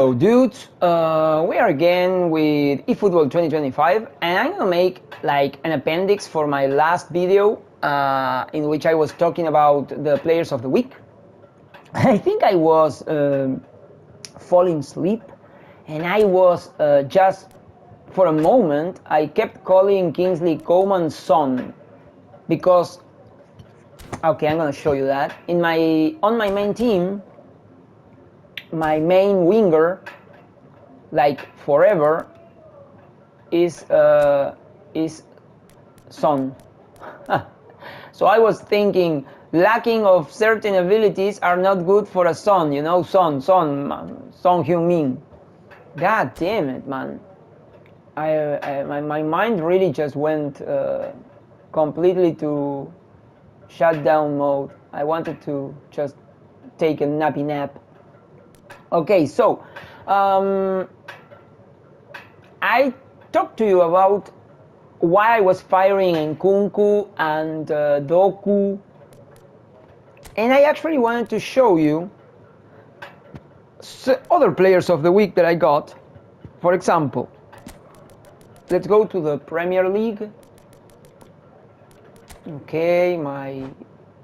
So dudes, we are again with eFootball 2025, and I'm gonna make like an appendix for my last video in which I was talking about the players of the week. I think I was falling asleep, and I was just for a moment I kept calling Kingsley Coman Son because okay, I'm gonna show you that on my main team. My main winger, like forever, is Son. So I was thinking, lacking of certain abilities are not good for a Son, you know, Son Heung-min. God damn it, man! My mind really just went completely to shutdown mode. I wanted to just take a nappy nap. Okay, so I talked to you about why I was firing Nkunku and Doku, and I actually wanted to show you other players of the week that I got. For example, let's go to the Premier League. Okay, my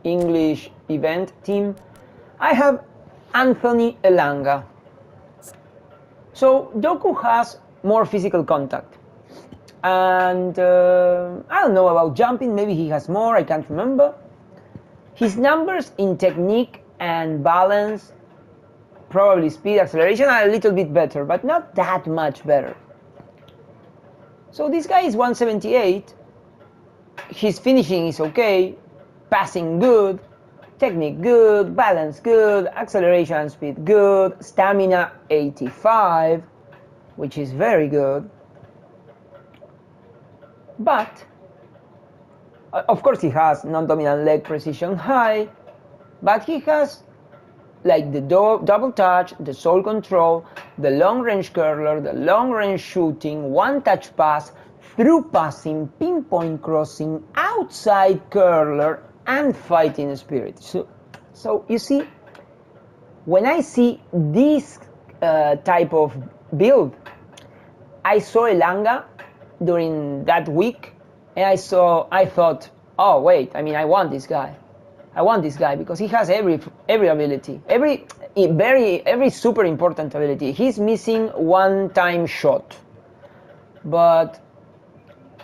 English event team. I have Anthony Elanga. So Doku has more physical contact, and I don't know about jumping, maybe he has more, I can't remember. His numbers in technique and balance, probably speed, acceleration, are a little bit better, but not that much better. So this guy is 178, his finishing is okay, passing good, technique good, balance good, acceleration and speed good, stamina 85, which is very good. But of course he has non-dominant leg precision high, but he has like the double touch, the soul control, the long range curler, the long range shooting, one touch pass, through passing, pinpoint crossing, outside curler, and fighting spirit. So you see, when I see this type of build, I saw Elanga during that week, and I thought, oh wait, I mean, I want this guy because he has every ability, every super important ability. He's missing one time shot, but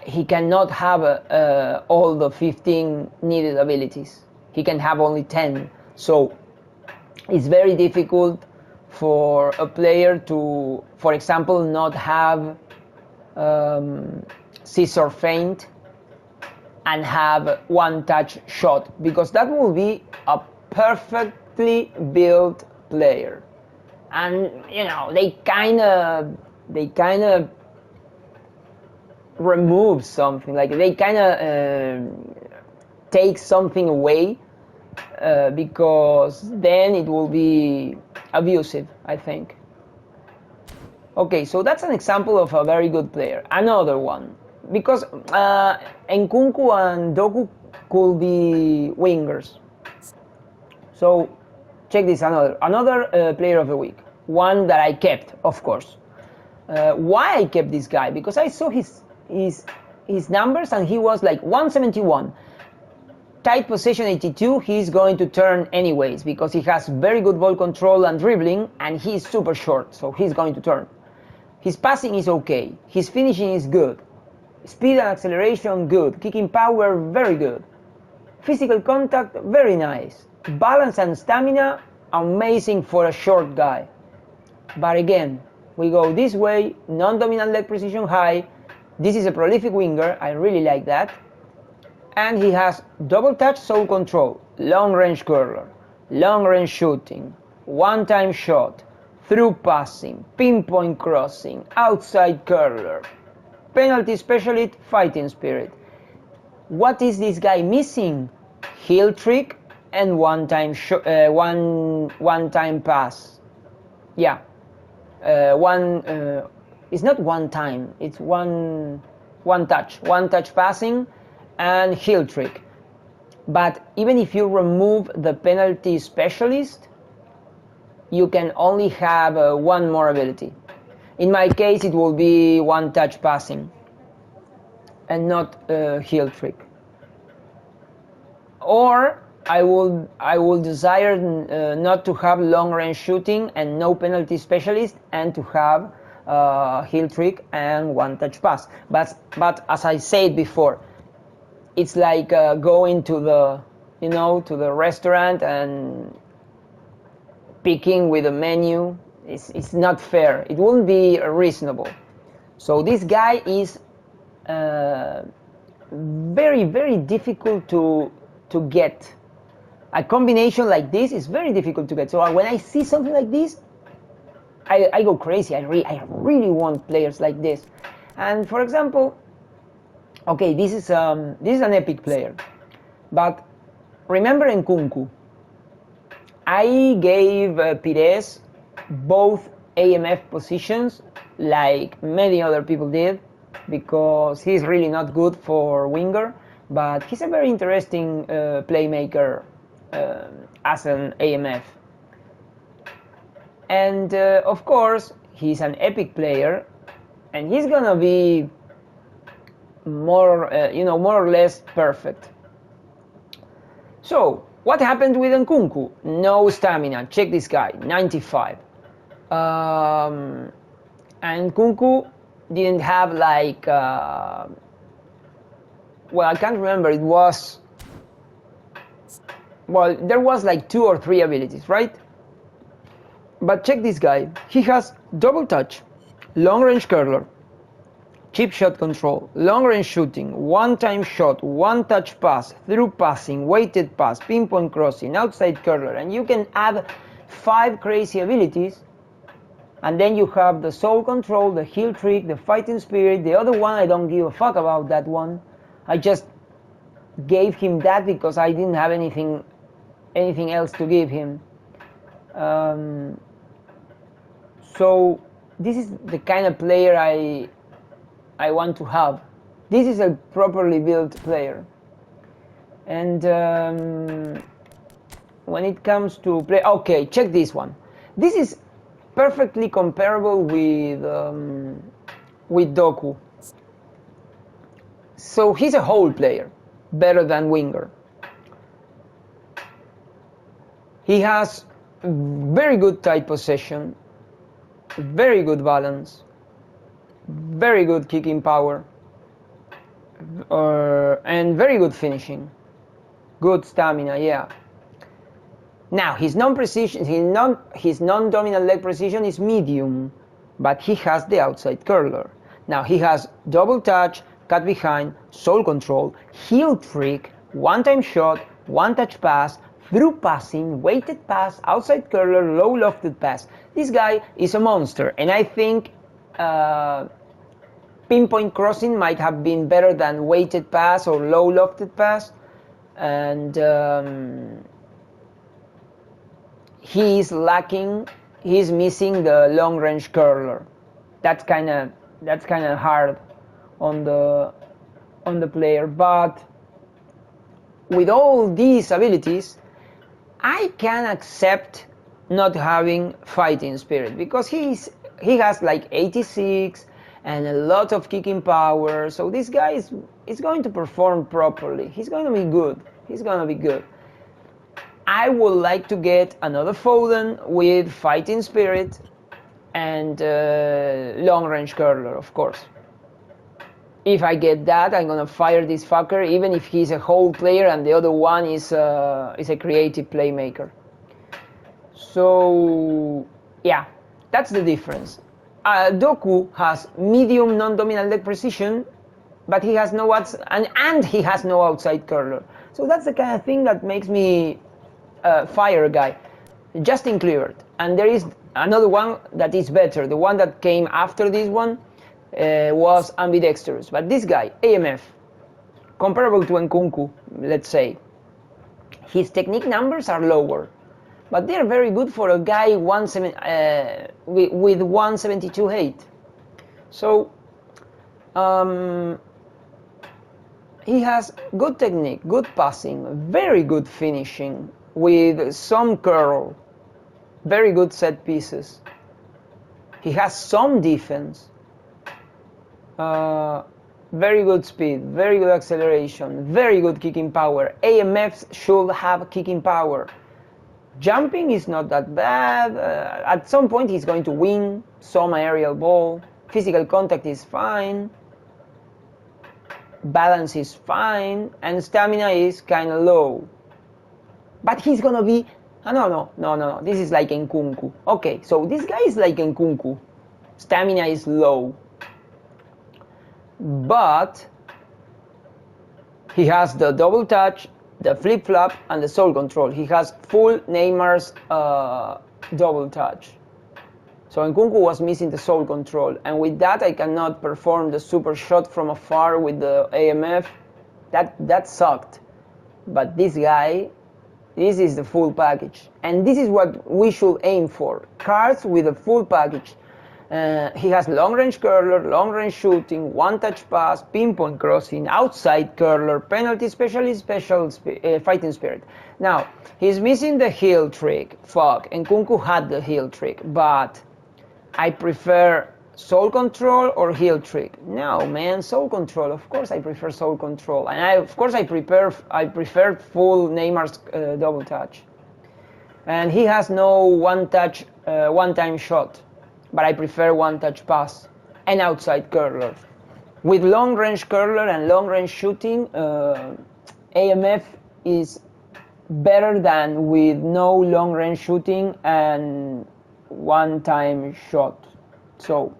he cannot have all the 15 needed abilities. He can have only 10. So it's very difficult for a player to, for example, not have scissor feint and have one touch shot, because that will be a perfectly built player. And you know, they kind of remove something, like they kind of take something away, because then it will be abusive, I think. Okay, so that's an example of a very good player. Another one, because Nkunku and Doku could be wingers. So check this, another player of the week, one that I kept, of course. Why I kept this guy? Because I saw his numbers, and he was like 171. Tight possession 82, he's going to turn anyways because he has very good ball control and dribbling, and he's super short, so he's going to turn. His passing is okay, his finishing is good, speed and acceleration good, kicking power very good, physical contact very nice, balance and stamina amazing for a short guy. But again, we go this way, non-dominant leg precision high. This is a prolific winger, I really like that. And he has double touch soul control, long range curler, long range shooting, one time shot, through passing, pinpoint crossing, outside curler, penalty specialist, fighting spirit. What is this guy missing? Heel trick and one time pass. Yeah, it's not one time, it's one touch passing and heel trick. But even if you remove the penalty specialist, you can only have one more ability. In my case, it will be one touch passing and not heal trick. Or I will desire not to have long range shooting and no penalty specialist, and to have heal trick and one touch pass. But as I said before, it's like going to the restaurant and picking with a menu. It's not fair. It wouldn't be reasonable. So this guy is very, very difficult to get. A combination like this is very difficult to get. So when I see something like this, I go crazy. I really want players like this. And for example, okay, this is an epic player, but remember in Kunku, I gave Pires both AMF positions like many other people did, because he's really not good for winger, but he's a very interesting playmaker as an AMF. And of course, he's an epic player, and he's gonna be more or less perfect. So what happened with Nkunku? No stamina. Check this guy, 95. And Nkunku didn't have like well, I can't remember. It was, well, there was like 2 or 3 abilities, right? But check this guy. He has double touch, long range curler, chip shot control, long range shooting, one time shot, one touch pass, through passing, weighted pass, pinpoint crossing, outside curler, and you can add 5 crazy abilities. And then you have the soul control, the heal trick, the fighting spirit. The other one, I don't give a fuck about that one. I just gave him that because I didn't have anything else to give him. So this is the kind of player I want to have. This is a properly built player. And when it comes to play, okay, check this one. This is perfectly comparable with Doku. So he's a whole player, better than winger. He has very good tight possession, very good balance, very good kicking power, and very good finishing, good stamina, yeah. Now his non-dominant leg precision is medium, but he has the outside curler. Now he has double touch, cut behind, soul control, heel trick, one-time shot, one-touch pass, through passing, weighted pass, outside curler, low lofted pass. This guy is a monster, and I think pinpoint crossing might have been better than weighted pass or low lofted pass, and he's missing the long range curler. That's kind of hard on the player, but with all these abilities, I can accept not having fighting spirit, because he has like 86 and a lot of kicking power. So this guy is going to perform properly. He's going to be good. I would like to get another Foden with fighting spirit and long range curler, of course. If I get that, I'm gonna fire this fucker, even if he's a whole player and the other one is a creative playmaker. So yeah, that's the difference. Doku has medium non-dominant leg precision, but he has no and he has no outside curler. So that's the kind of thing that makes me fire a guy. Justin Kluivert. And there is another one that is better. The one that came after this one was ambidextrous. But this guy, AMF, comparable to Nkunku, let's say. His technique numbers are lower, but they're very good for a guy with 172 height. So he has good technique, good passing, very good finishing, with some curl. very good set pieces. He has some defense, very good speed, very good acceleration, very good kicking power. AMFs should have kicking power. Jumping is not that bad. At some point he's going to win some aerial ball. Physical contact is fine. Balance is fine. And stamina is kind of low. But he's going to be... No. This is like Nkunku. Okay, so this guy is like Nkunku. Stamina is low. But he has the double touch, the flip-flop, and the soul control. He has full Neymar's double touch. So Nkunku was missing the soul control. And with that, I cannot perform the super shot from afar with the AMF. That sucked. But this guy, this is the full package. And this is what we should aim for. Cards with a full package. He has long-range curler, long-range shooting, one-touch pass, pinpoint crossing, outside curler, penalty specialist, fighting spirit. Now, he's missing the heel trick. Fuck, Nkunku had the heel trick, but I prefer soul control or heel trick. No, man, soul control. Of course, I prefer soul control, and I prefer full Neymar's double touch. And he has no one-touch, one-time shot. But I prefer one-touch pass and outside curler. With long-range curler and long-range shooting, AMF is better than with no long-range shooting and one-time shot. So,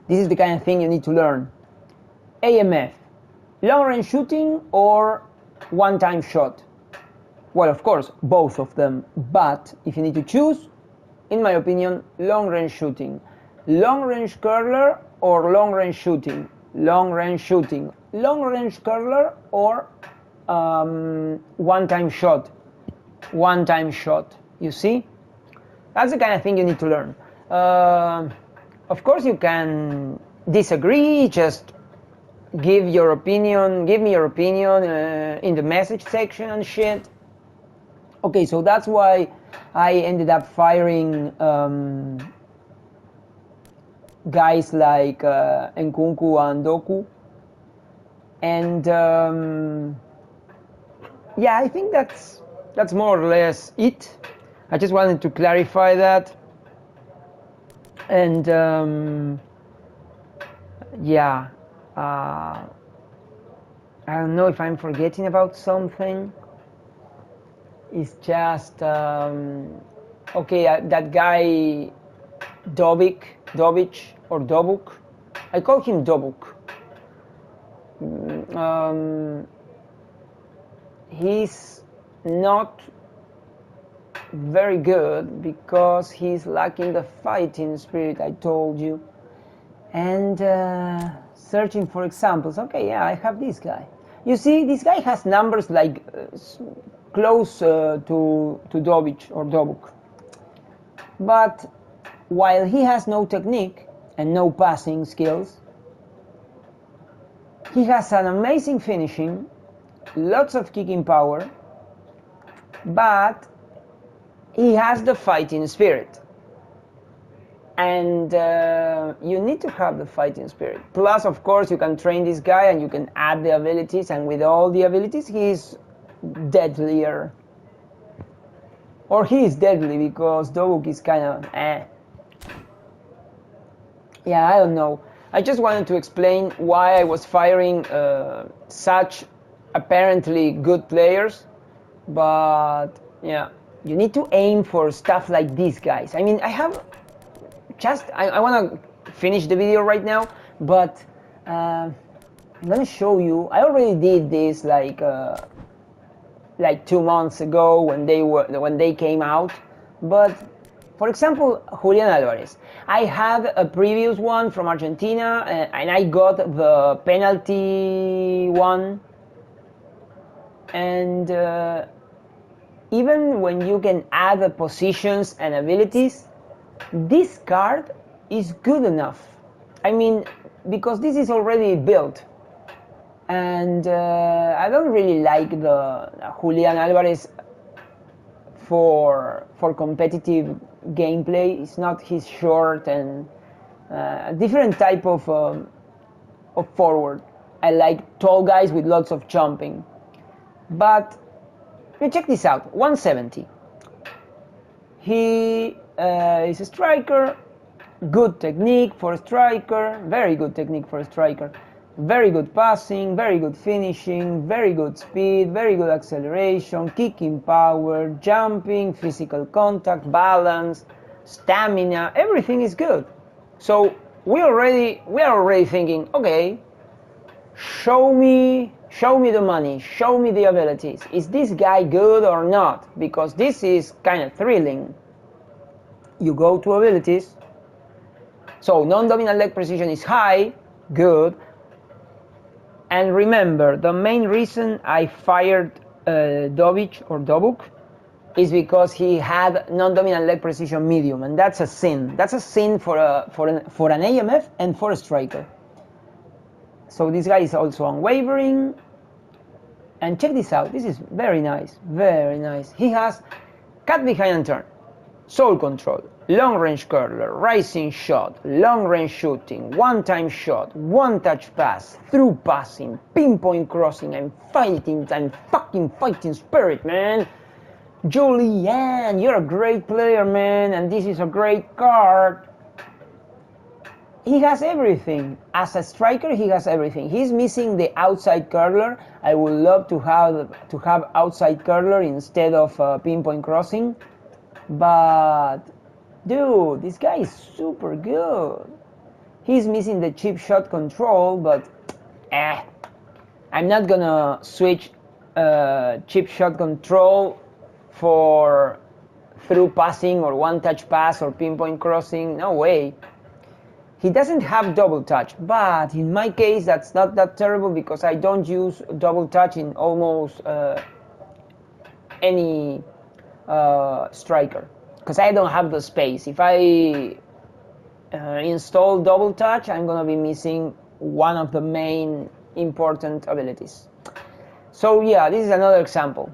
this is the kind of thing you need to learn. AMF, long-range shooting or one-time shot? Well, of course, both of them. But if you need to choose, in my opinion, long-range shooting. Long-range curler or long-range shooting? Long-range shooting. Long-range curler or one-time shot? One-time shot. You see? That's the kind of thing you need to learn. Of course, you can disagree, just give me your opinion in the message section and shit. Okay, so that's why I ended up firing guys like Nkunku and Doku. And yeah, I think that's more or less it. I just wanted to clarify that. And yeah, I don't know if I'm forgetting about something. It's just okay. That guy Dobic or Dobuk. I call him Dobuk. He's not very good because he's lacking the fighting spirit I told you. And searching for examples. Okay, yeah, I have this guy. You see, this guy has numbers like close to Dobic or Dobuk. But while he has no technique and no passing skills, he has an amazing finishing, lots of kicking power, but he has the fighting spirit. And you need to have the fighting spirit. Plus, of course, you can train this guy and you can add the abilities, and with all the abilities, he's deadlier. Or he is deadly because Dobuk is kind of Yeah, I don't know. I just wanted to explain why I was firing such apparently good players. But yeah, you need to aim for stuff like these guys. I mean, I want to finish the video right now, but I'm gonna show you. I already did this like 2 months ago when they came out. But for example, Julian Alvarez. I had a previous one from Argentina, and I got the penalty one. And even when you can add the positions and abilities, this card is good enough. I mean, because this is already built. And I don't really like the Julian Alvarez for competitive gameplay. It's not his short and different type of forward. I like tall guys with lots of jumping. But check this out, 170. He is a striker, good technique for a striker, very good technique for a striker. Very good passing, very good finishing, very good speed, very good acceleration, kicking power, jumping, physical contact, balance, stamina, everything is good. So we are already thinking, okay, show me the money, show me the abilities. Is this guy good or not? Because this is kind of thrilling. You go to abilities. So non-dominant leg precision is high, good. And remember, the main reason I fired Dobuk is because he had non-dominant leg precision medium, and that's a sin. That's a sin for an AMF and for a striker. So this guy is also unwavering. And check this out. This is very nice, very nice. He has cut behind and turn, soul control, long range curler, rising shot, long range shooting, one-time shot, one-touch pass, through passing, pinpoint crossing, and fucking fighting spirit, man. Julian, you're a great player, man, and this is a great card. He has everything. As a striker, he has everything. He's missing the outside curler. I would love to have outside curler instead of pinpoint crossing, but dude, this guy is super good. He's missing the chip shot control, but I'm not gonna switch chip shot control for through passing or one touch pass or pinpoint crossing. No way. He doesn't have double touch, but in my case that's not that terrible because I don't use double touch in almost any striker, because I don't have the space. If I install double touch, I'm gonna be missing one of the main important abilities. So yeah, this is another example.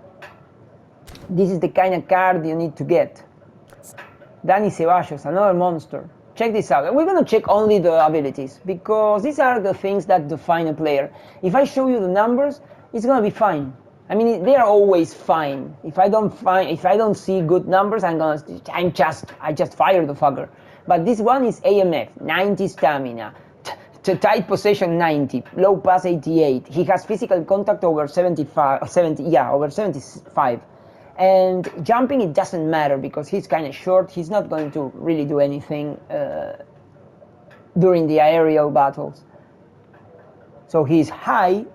This is the kind of card you need to get. Dani Ceballos, another monster. Check this out. We're gonna check only the abilities because these are the things that define a player. If I show you the numbers, it's gonna be fine. I mean, they are always fine. If I don't see good numbers, I just fire the fucker. But this one is AMF, 90 stamina, tight possession 90, low pass 88. He has physical contact over 75. And jumping, it doesn't matter because he's kind of short. He's not going to really do anything during the aerial battles. So he's high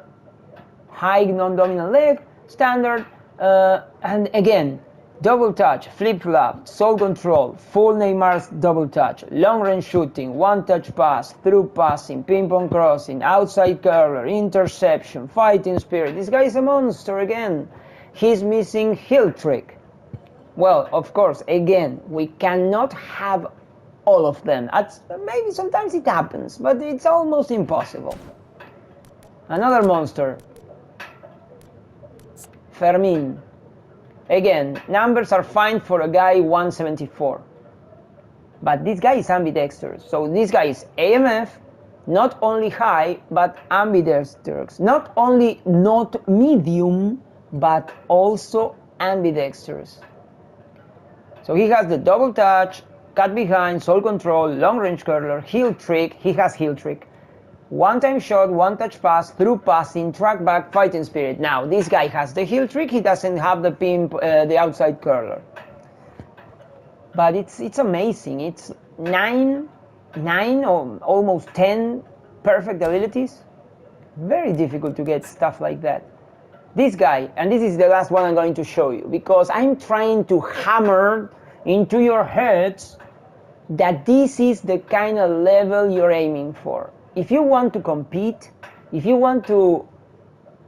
non-dominant leg, standard, and again, double touch, flip-flop, soul control, full Neymar's double touch, long-range shooting, one-touch pass, through passing, ping-pong crossing, outside curler, interception, fighting spirit. This guy is a monster again. He's missing heel trick. Well, of course, again, we cannot have all of them. Maybe sometimes it happens, but it's almost impossible. Another monster, Fermin. Again, numbers are fine for a guy 174. But this guy is ambidextrous. So this guy is AMF, not only high, but ambidextrous. Not only not medium, but also ambidextrous. So he has the double touch, cut behind, soul control, long range curler, heel trick. He has heel trick. One-time shot, one-touch pass, through passing, track back, fighting spirit. Now, this guy has the heel trick. He doesn't have the outside curler. But it's amazing. It's nine or almost 10 perfect abilities. Very difficult to get stuff like that. This guy, and this is the last one I'm going to show you, because I'm trying to hammer into your heads that this is the kind of level you're aiming for. If you want to compete, if you want to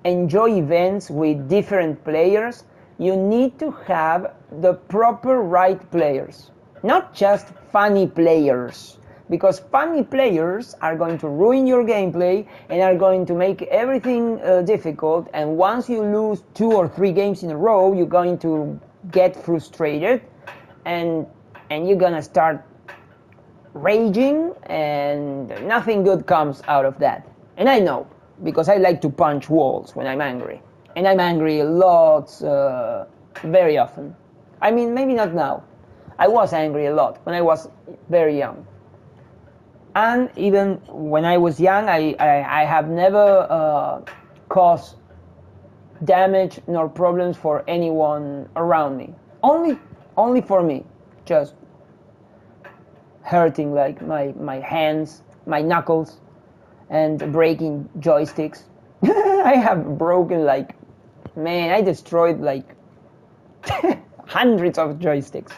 enjoy events with different players, you need to have the proper right players, not just funny players. Because funny players are going to ruin your gameplay and are going to make everything difficult, and once you lose 2 or 3 games in a row, you're going to get frustrated, and you're gonna start raging, and nothing good comes out of that. And I know, because I like to punch walls when I'm angry, and I'm angry a lot, very often. I mean, maybe not now. I was angry a lot when I was very young. And even when I was young, I have never caused damage nor problems for anyone around me. Only for me, just hurting like my hands, my knuckles, and breaking joysticks. I have broken like, man, I destroyed like hundreds of joysticks.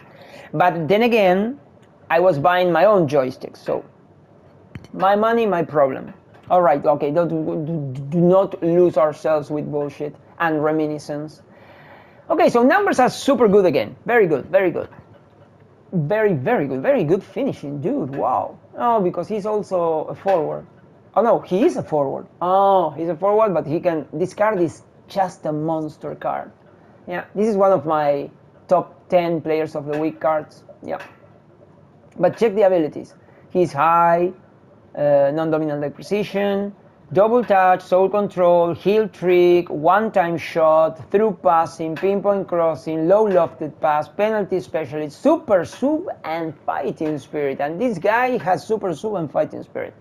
But then again, I was buying my own joysticks, so my money, my problem. All right, okay, do not lose ourselves with bullshit and reminiscence. Okay, so numbers are super good again. Very good, very good. Very, very good. Very good finishing, dude. Wow. Oh, because he's also a forward. Oh, no, he is a forward. Oh, he's a forward, but he can... This card is just a monster card. Yeah, this is one of my top 10 players of the week cards. Yeah. But check the abilities. He's high, non-dominant leg precision, double touch, soul control, heel trick, one-time shot, through passing, pinpoint crossing, low lofted pass, penalty specialist, super sub, and fighting spirit. And this guy has super sub and fighting spirit.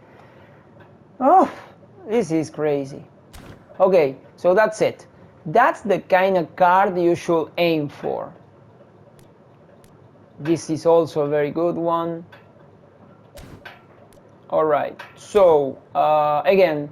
Oh, this is crazy. Okay, so that's it. That's the kind of card you should aim for. This is also a very good one. All right, so again,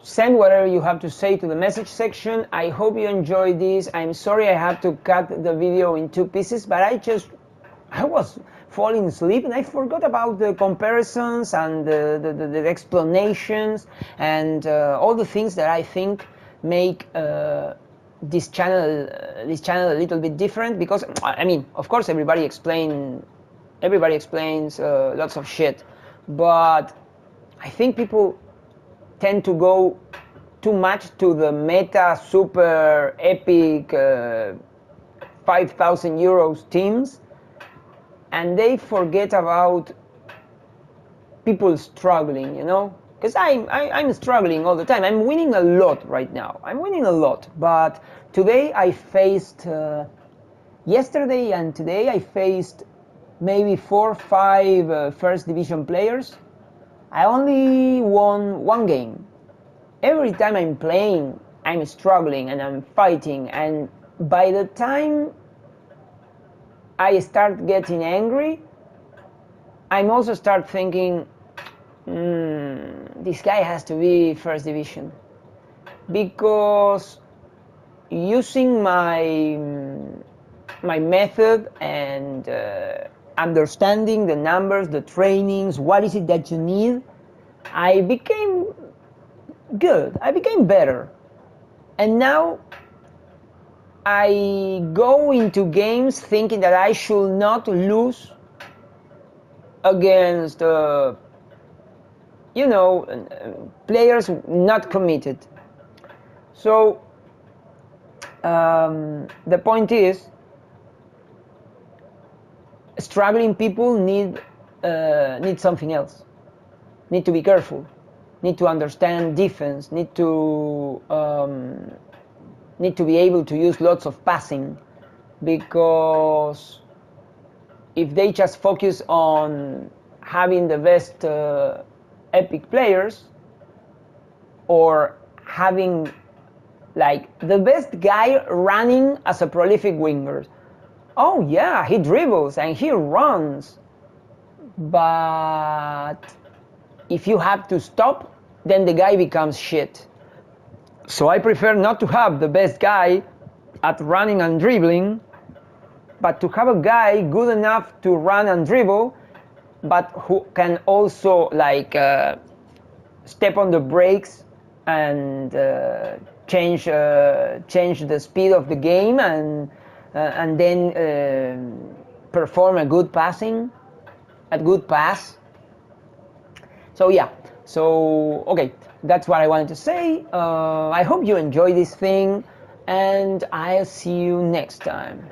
send whatever you have to say to the message section. I hope you enjoyed this. I'm sorry I had to cut the video in 2 pieces, but I was falling asleep and I forgot about the comparisons and the explanations and all the things that I think make this channel a little bit different. Because I mean, of course, everybody explains lots of shit, but I think people tend to go too much to the meta super epic 5,000 euros teams, and they forget about people struggling, you know? Because I'm struggling all the time. I'm winning a lot right now. I'm winning a lot, but today I faced, yesterday and today I faced maybe 4 or 5 first division players. I only won 1 game. Every time I'm playing, I'm struggling and I'm fighting, and by the time I start getting angry, I'm also start thinking, this guy has to be first division. Because using my method and understanding the numbers, the trainings, what is it that you need, I became good. I became better. And now I go into games thinking that I should not lose against, players not committed. So the point is, struggling people need something else. Need to be careful. Need to understand defense. Need to be able to use lots of passing, because if they just focus on having the best epic players, or having like the best guy running as a prolific winger, oh yeah, he dribbles and he runs, but if you have to stop, then the guy becomes shit. So I prefer not to have the best guy at running and dribbling, but to have a guy good enough to run and dribble, but who can also like step on the brakes and change the speed of the game, and then perform a good pass. So yeah, so okay, that's what I wanted to say. I hope you enjoy this thing. and I'll see you next time.